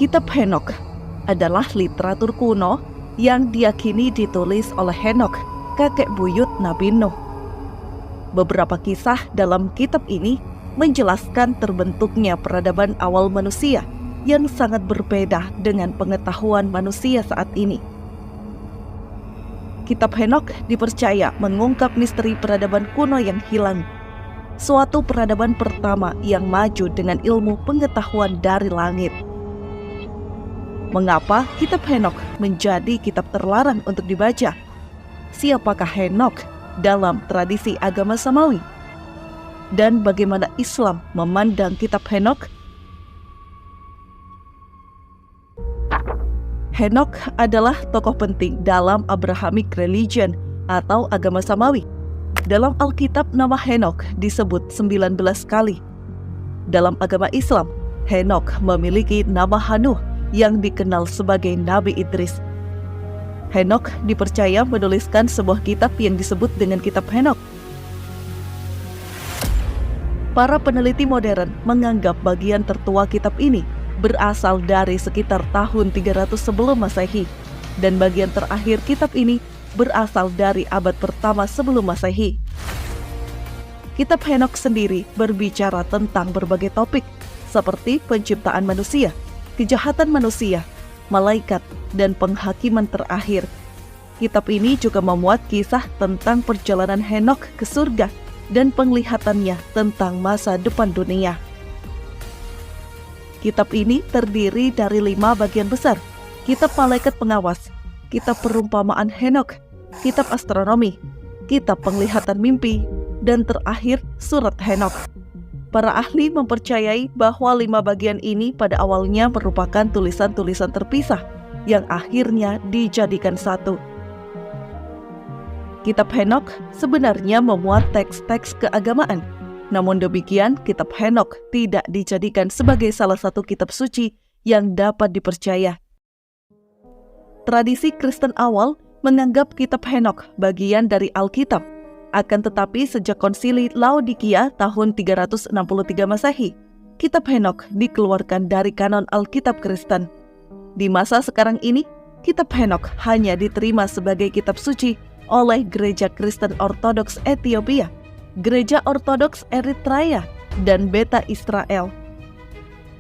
Kitab Henokh adalah literatur kuno yang diyakini ditulis oleh Henokh, kakek buyut Nabi Nuh. Beberapa kisah dalam kitab ini menjelaskan terbentuknya peradaban awal manusia yang sangat berbeda dengan pengetahuan manusia saat ini. Kitab Henokh dipercaya mengungkap misteri peradaban kuno yang hilang, suatu peradaban pertama yang maju dengan ilmu pengetahuan dari langit. Mengapa kitab Henokh menjadi kitab terlarang untuk dibaca? Siapakah Henokh dalam tradisi agama Samawi? Dan bagaimana Islam memandang kitab Henokh? Henokh adalah tokoh penting dalam Abrahamic religion atau agama Samawi. Dalam Alkitab nama Henokh disebut 19 kali. Dalam agama Islam, Henokh memiliki nama Hanuh yang dikenal sebagai Nabi Idris. Henokh dipercaya menuliskan sebuah kitab yang disebut dengan kitab Henokh. Para peneliti modern menganggap bagian tertua kitab ini berasal dari sekitar tahun 300 sebelum Masehi, dan bagian terakhir kitab ini berasal dari abad pertama sebelum Masehi. Kitab Henokh sendiri berbicara tentang berbagai topik seperti penciptaan manusia, kejahatan manusia, malaikat, dan penghakiman terakhir. Kitab ini juga memuat kisah tentang perjalanan Henokh ke surga dan penglihatannya tentang masa depan dunia. Kitab ini terdiri dari 5 bagian besar: kitab malaikat pengawas, kitab perumpamaan Henokh, kitab astronomi, kitab penglihatan mimpi, dan terakhir surat Henokh. Para ahli mempercayai bahwa 5 bagian ini pada awalnya merupakan tulisan-tulisan terpisah yang akhirnya dijadikan satu. Kitab Henokh sebenarnya memuat teks-teks keagamaan. Namun demikian, kitab Henokh tidak dijadikan sebagai salah satu kitab suci yang dapat dipercaya. Tradisi Kristen awal menganggap kitab Henokh bagian dari Alkitab. Akan tetapi sejak konsili Laodikia tahun 363 Masehi, kitab Henokh dikeluarkan dari kanon Alkitab Kristen. Di masa sekarang ini, kitab Henokh hanya diterima sebagai kitab suci oleh Gereja Kristen Ortodoks Ethiopia, Gereja Ortodoks Eritrea, dan Beta Israel.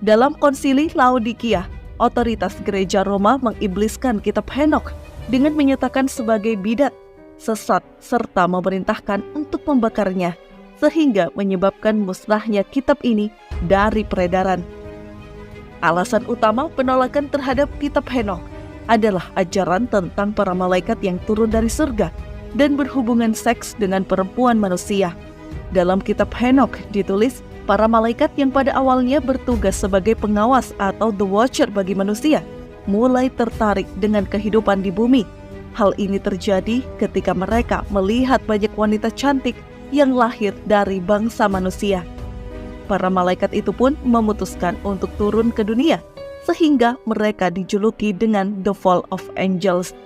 Dalam konsili Laodikia, otoritas Gereja Roma mengibliskan kitab Henokh dengan menyatakan sebagai bidat, sesat, serta memerintahkan untuk membakarnya, sehingga menyebabkan musnahnya kitab ini dari peredaran. Alasan utama penolakan terhadap kitab Henokh adalah ajaran tentang para malaikat yang turun dari surga dan berhubungan seks dengan perempuan manusia. Dalam kitab Henokh ditulis, para malaikat yang pada awalnya bertugas sebagai pengawas atau the watcher bagi manusia, mulai tertarik dengan kehidupan di bumi. Hal ini terjadi ketika mereka melihat banyak wanita cantik yang lahir dari bangsa manusia. Para malaikat itu pun memutuskan untuk turun ke dunia, sehingga mereka dijuluki dengan The Fall of Angels,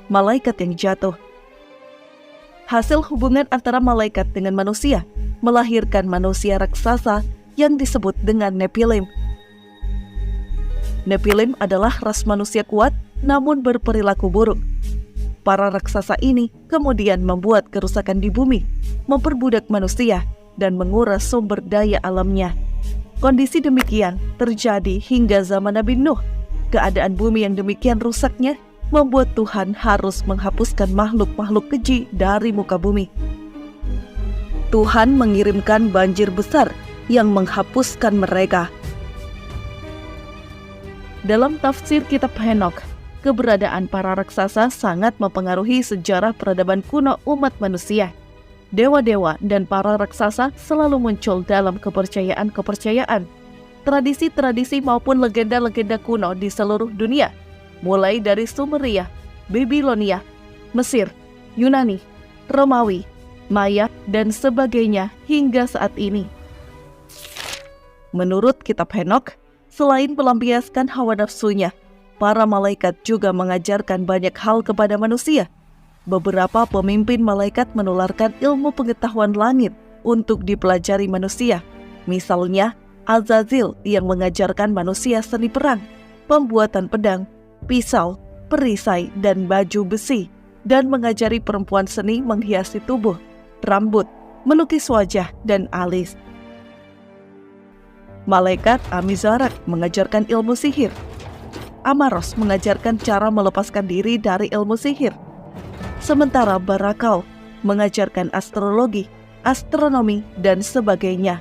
malaikat yang jatuh. Hasil hubungan antara malaikat dengan manusia melahirkan manusia raksasa yang disebut dengan Nephilim. Nephilim adalah ras manusia kuat namun berperilaku buruk. Para raksasa ini kemudian membuat kerusakan di bumi, memperbudak manusia, dan menguras sumber daya alamnya. Kondisi demikian terjadi hingga zaman Nabi Nuh. Keadaan bumi yang demikian rusaknya membuat Tuhan harus menghapuskan makhluk-makhluk keji dari muka bumi. Tuhan mengirimkan banjir besar yang menghapuskan mereka. Dalam tafsir kitab Henokh, keberadaan para raksasa sangat mempengaruhi sejarah peradaban kuno umat manusia. Dewa-dewa dan para raksasa selalu muncul dalam kepercayaan-kepercayaan, tradisi-tradisi maupun legenda-legenda kuno di seluruh dunia, mulai dari Sumeria, Babilonia, Mesir, Yunani, Romawi, Maya, dan sebagainya hingga saat ini. Menurut kitab Henokh, selain melampiaskan hawa nafsunya, para malaikat juga mengajarkan banyak hal kepada manusia. Beberapa pemimpin malaikat menularkan ilmu pengetahuan langit untuk dipelajari manusia. Misalnya, Azazil yang mengajarkan manusia seni perang, pembuatan pedang, pisau, perisai, dan baju besi, dan mengajari perempuan seni menghiasi tubuh, rambut, melukis wajah, dan alis. Malaikat Amizarak mengajarkan ilmu sihir. Amaros mengajarkan cara melepaskan diri dari ilmu sihir. Sementara Barakal mengajarkan astrologi, astronomi, dan sebagainya.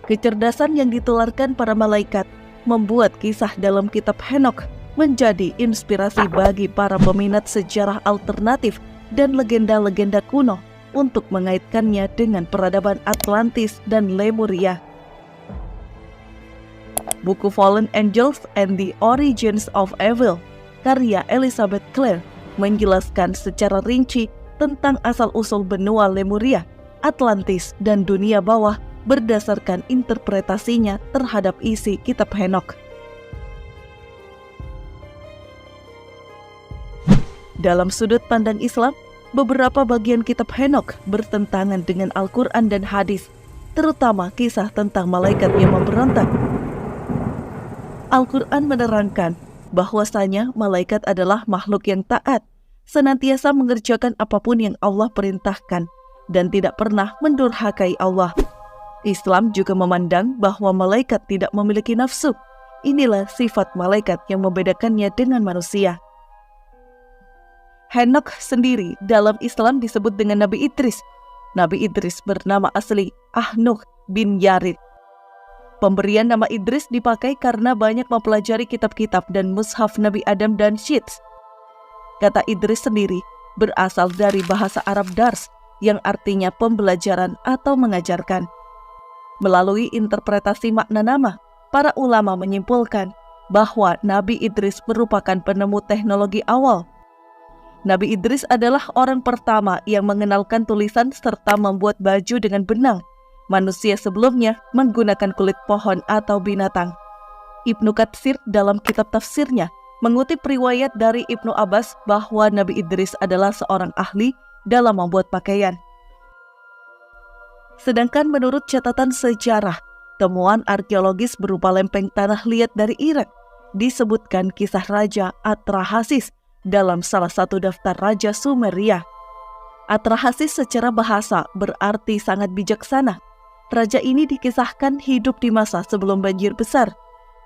Kecerdasan yang ditularkan para malaikat membuat kisah dalam kitab Henokh menjadi inspirasi bagi para peminat sejarah alternatif dan legenda-legenda kuno untuk mengaitkannya dengan peradaban Atlantis dan Lemuria. Buku Fallen Angels and the Origins of Evil, karya Elizabeth Clare, menjelaskan secara rinci tentang asal-usul benua Lemuria, Atlantis, dan dunia bawah berdasarkan interpretasinya terhadap isi kitab Henokh. Dalam sudut pandang Islam, beberapa bagian kitab Henokh bertentangan dengan Al-Quran dan hadis, terutama kisah tentang malaikat yang memberontak. Al-Quran menerangkan bahwasanya malaikat adalah makhluk yang taat, senantiasa mengerjakan apapun yang Allah perintahkan, dan tidak pernah mendurhakai Allah. Islam juga memandang bahwa malaikat tidak memiliki nafsu. Inilah sifat malaikat yang membedakannya dengan manusia. Henokh sendiri dalam Islam disebut dengan Nabi Idris. Nabi Idris bernama asli Ahnuh bin Yarid. Pemberian nama Idris dipakai karena banyak mempelajari kitab-kitab dan mushaf Nabi Adam dan Syits. Kata Idris sendiri berasal dari bahasa Arab dars, yang artinya pembelajaran atau mengajarkan. Melalui interpretasi makna nama, para ulama menyimpulkan bahwa Nabi Idris merupakan penemu teknologi awal. Nabi Idris adalah orang pertama yang mengenalkan tulisan serta membuat baju dengan benang. Manusia sebelumnya menggunakan kulit pohon atau binatang. Ibnu Katsir dalam kitab tafsirnya mengutip riwayat dari Ibnu Abbas bahwa Nabi Idris adalah seorang ahli dalam membuat pakaian. Sedangkan menurut catatan sejarah, temuan arkeologis berupa lempeng tanah liat dari Irak disebutkan kisah Raja Atrahasis dalam salah satu daftar Raja Sumeria. Atrahasis secara bahasa berarti sangat bijaksana. Raja ini dikisahkan hidup di masa sebelum banjir besar.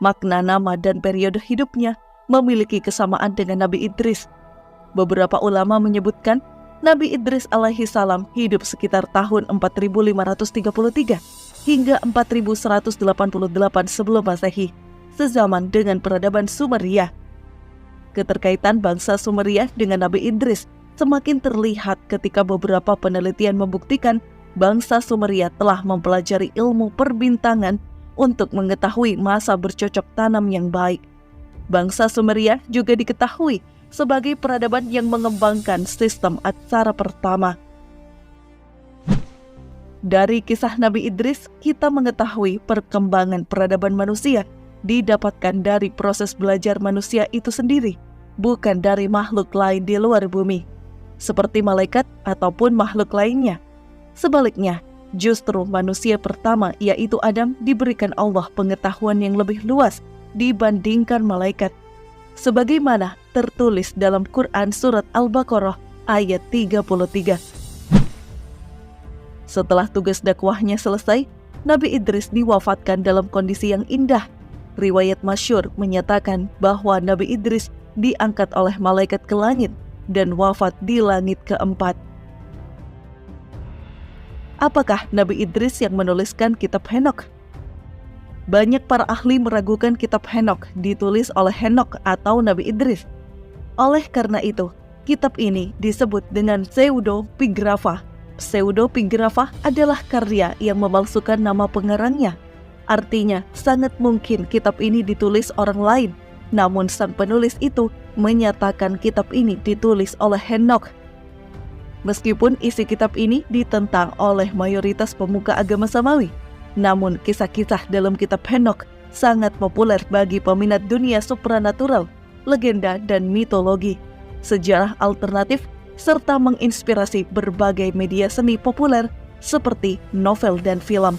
Makna nama dan periode hidupnya memiliki kesamaan dengan Nabi Idris. Beberapa ulama menyebutkan Nabi Idris alaihi salam hidup sekitar tahun 4533 hingga 4188 sebelum Masehi, sezaman dengan peradaban Sumeria. Keterkaitan bangsa Sumeria dengan Nabi Idris semakin terlihat ketika beberapa penelitian membuktikan bangsa Sumeria telah mempelajari ilmu perbintangan untuk mengetahui masa bercocok tanam yang baik. Bangsa Sumeria juga diketahui sebagai peradaban yang mengembangkan sistem aksara pertama. Dari kisah Nabi Idris, kita mengetahui perkembangan peradaban manusia didapatkan dari proses belajar manusia itu sendiri, bukan dari makhluk lain di luar bumi, seperti malaikat ataupun makhluk lainnya. Sebaliknya, justru manusia pertama yaitu Adam diberikan Allah pengetahuan yang lebih luas dibandingkan malaikat. Sebagaimana tertulis dalam Quran Surat Al-Baqarah ayat 33. Setelah tugas dakwahnya selesai, Nabi Idris diwafatkan dalam kondisi yang indah. Riwayat masyhur menyatakan bahwa Nabi Idris diangkat oleh malaikat ke langit dan wafat di langit keempat. Apakah Nabi Idris yang menuliskan kitab Henokh? Banyak para ahli meragukan kitab Henokh ditulis oleh Henokh atau Nabi Idris. Oleh karena itu, kitab ini disebut dengan pseudepigrafa. Pseudepigrafa adalah karya yang memalsukan nama pengarangnya. Artinya, sangat mungkin kitab ini ditulis orang lain, namun sang penulis itu menyatakan kitab ini ditulis oleh Henokh. Meskipun isi kitab ini ditentang oleh mayoritas pemuka agama Samawi, namun kisah-kisah dalam kitab Henokh sangat populer bagi peminat dunia supranatural, legenda dan mitologi, sejarah alternatif, serta menginspirasi berbagai media seni populer seperti novel dan film.